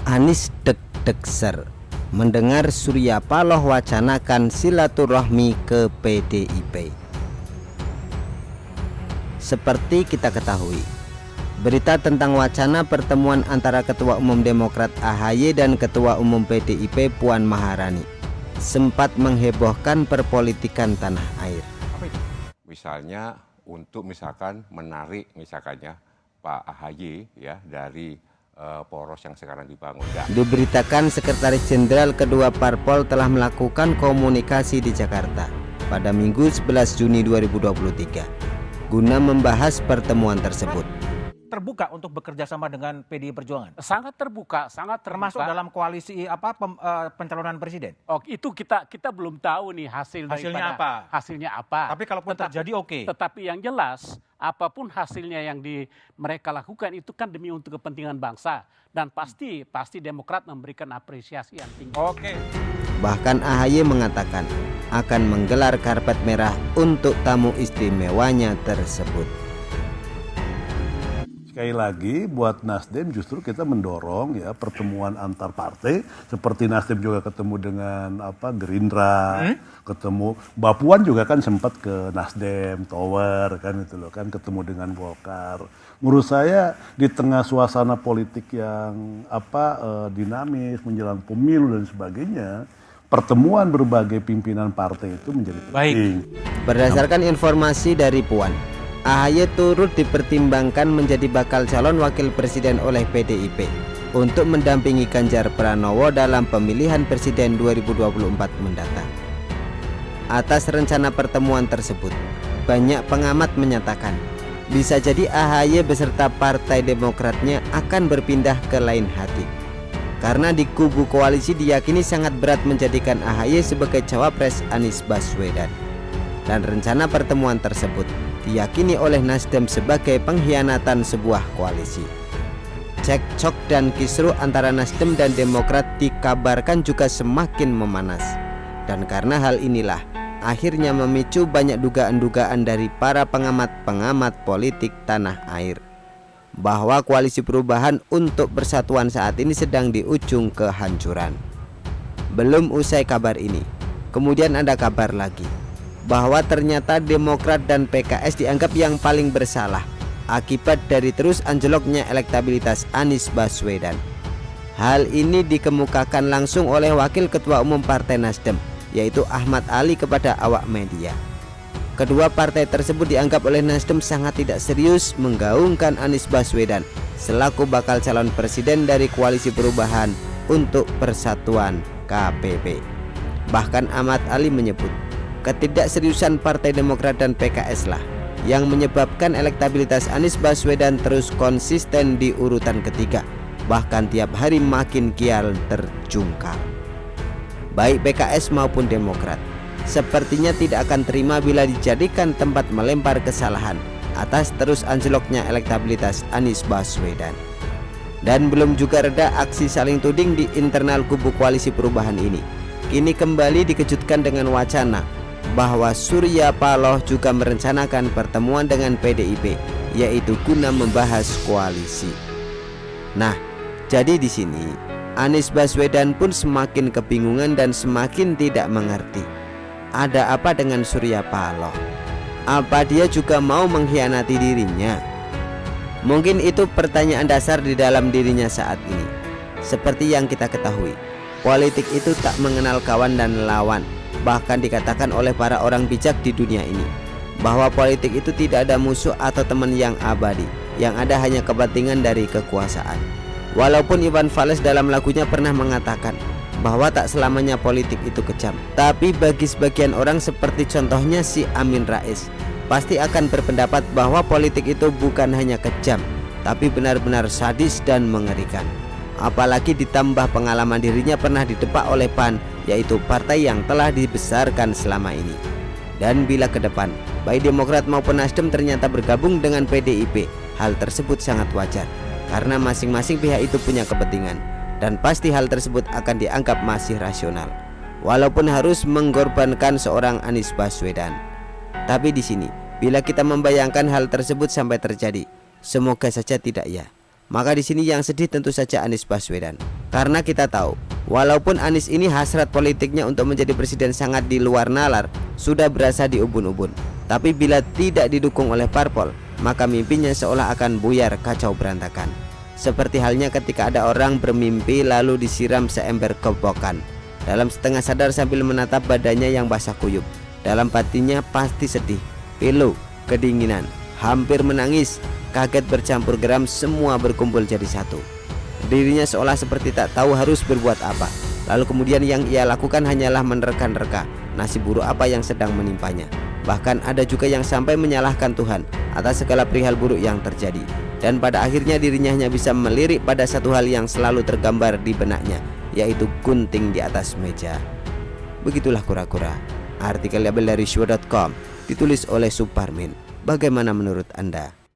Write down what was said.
Anies deg-degser mendengar Surya Paloh wacanakan silaturahmi ke PDIP. Seperti kita ketahui, berita tentang wacana pertemuan antara Ketua Umum Demokrat AHY dan Ketua Umum PDIP Puan Maharani sempat menghebohkan perpolitikan tanah air. Misalnya untuk misalkan menarik misalkannya Pak AHY ya dari poros yang sekarang dibangun. Diberitakan Sekretaris Jenderal kedua Parpol telah melakukan komunikasi di Jakarta pada Minggu 11 Juni 2023 guna membahas pertemuan tersebut. Terbuka untuk bekerja sama dengan PDI Perjuangan? Sangat terbuka. Termasuk dalam koalisi pencalonan presiden? Oh, itu kita belum tahu nih hasilnya apa. Tapi kalaupun terjadi oke. Tetapi yang jelas apapun hasilnya yang mereka lakukan itu kan demi untuk kepentingan bangsa dan pasti Demokrat memberikan apresiasi yang tinggi. Oke. Bahkan AHY mengatakan akan menggelar karpet merah untuk tamu istimewanya tersebut. Sekali lagi buat Nasdem justru kita mendorong ya pertemuan antar partai seperti Nasdem juga ketemu dengan Gerindra, ketemu Mbak Puan juga kan sempat ke Nasdem Tower kan itu loh kan ketemu dengan Golkar. Menurut saya di tengah suasana politik yang dinamis menjelang pemilu dan sebagainya, pertemuan berbagai pimpinan partai itu menjadi penting. Berdasarkan informasi dari Puan, AHY turut dipertimbangkan menjadi bakal calon wakil presiden oleh PDIP untuk mendampingi Ganjar Pranowo dalam pemilihan presiden 2024 mendatang. Atas rencana pertemuan tersebut, banyak pengamat menyatakan bisa jadi AHY beserta Partai Demokratnya akan berpindah ke lain hati. Karena di kubu koalisi diyakini sangat berat menjadikan AHY sebagai cawapres Anies Baswedan. Dan rencana pertemuan tersebut diyakini oleh Nasdem sebagai pengkhianatan sebuah koalisi. Cekcok dan kisruh antara Nasdem dan Demokrat dikabarkan juga semakin memanas. Dan karena hal inilah akhirnya memicu banyak dugaan-dugaan dari para pengamat politik tanah air bahwa koalisi perubahan untuk persatuan saat ini sedang di ujung kehancuran. Belum usai kabar ini, kemudian ada kabar lagi bahwa ternyata Demokrat dan PKS dianggap yang paling bersalah akibat dari terus anjloknya elektabilitas Anies Baswedan. Hal ini dikemukakan langsung oleh Wakil Ketua Umum Partai Nasdem, yaitu Ahmad Ali kepada awak media. Kedua partai tersebut dianggap oleh Nasdem sangat tidak serius menggaungkan Anies Baswedan selaku bakal calon presiden dari koalisi perubahan untuk persatuan KPP. Bahkan Ahmad Ali menyebut ketidakseriusan Partai Demokrat dan PKS lah yang menyebabkan elektabilitas Anies Baswedan terus konsisten di urutan ketiga, bahkan tiap hari makin kial terjungkal. Baik PKS maupun Demokrat sepertinya tidak akan terima bila dijadikan tempat melempar kesalahan atas terus anjloknya elektabilitas Anies Baswedan. Dan belum juga reda aksi saling tuding di internal kubu koalisi perubahan ini. Kini kembali dikejutkan dengan wacana bahwa Surya Paloh juga merencanakan pertemuan dengan PDIP, yaitu guna membahas koalisi. Nah, jadi di sini Anies Baswedan pun semakin kebingungan dan semakin tidak mengerti. Ada apa dengan Surya Paloh? Apa dia juga mau mengkhianati dirinya? Mungkin itu pertanyaan dasar di dalam dirinya saat ini. Seperti yang kita ketahui, politik itu tak mengenal kawan dan lawan. Bahkan dikatakan oleh para orang bijak di dunia ini bahwa politik itu tidak ada musuh atau teman yang abadi, yang ada hanya kepentingan dari kekuasaan. Walaupun Iwan Fals dalam lagunya pernah mengatakan bahwa tak selamanya politik itu kejam, tapi bagi sebagian orang seperti contohnya si Amin Rais pasti akan berpendapat bahwa politik itu bukan hanya kejam, tapi benar-benar sadis dan mengerikan. Apalagi ditambah pengalaman dirinya pernah didepak oleh PAN, yaitu partai yang telah dibesarkan selama ini. Dan bila ke depan baik Demokrat maupun Nasdem ternyata bergabung dengan PDIP, hal tersebut sangat wajar karena masing-masing pihak itu punya kepentingan, dan pasti hal tersebut akan dianggap masih rasional walaupun harus mengorbankan seorang Anies Baswedan. Tapi di sini bila kita membayangkan hal tersebut sampai terjadi, semoga saja tidak ya. Maka di sini yang sedih tentu saja Anies Baswedan. Karena kita tahu, walaupun Anies ini hasrat politiknya untuk menjadi presiden sangat di luar nalar, sudah berasa di ubun-ubun. Tapi bila tidak didukung oleh parpol, maka mimpinya seolah akan buyar kacau berantakan. Seperti halnya ketika ada orang bermimpi lalu disiram seember kobokan. Dalam setengah sadar sambil menatap badannya yang basah kuyup, dalam hatinya pasti sedih, pilu, kedinginan, hampir menangis, kaget bercampur geram, semua berkumpul jadi satu. Dirinya seolah seperti tak tahu harus berbuat apa. Lalu kemudian yang ia lakukan hanyalah menerka-nerka nasib buruk apa yang sedang menimpanya. Bahkan ada juga yang sampai menyalahkan Tuhan atas segala perihal buruk yang terjadi. Dan pada akhirnya dirinya hanya bisa melirik pada satu hal yang selalu tergambar di benaknya, yaitu gunting di atas meja. Begitulah kura-kura. Artikel label dari Shwo.com ditulis oleh Suparmin. Bagaimana menurut Anda?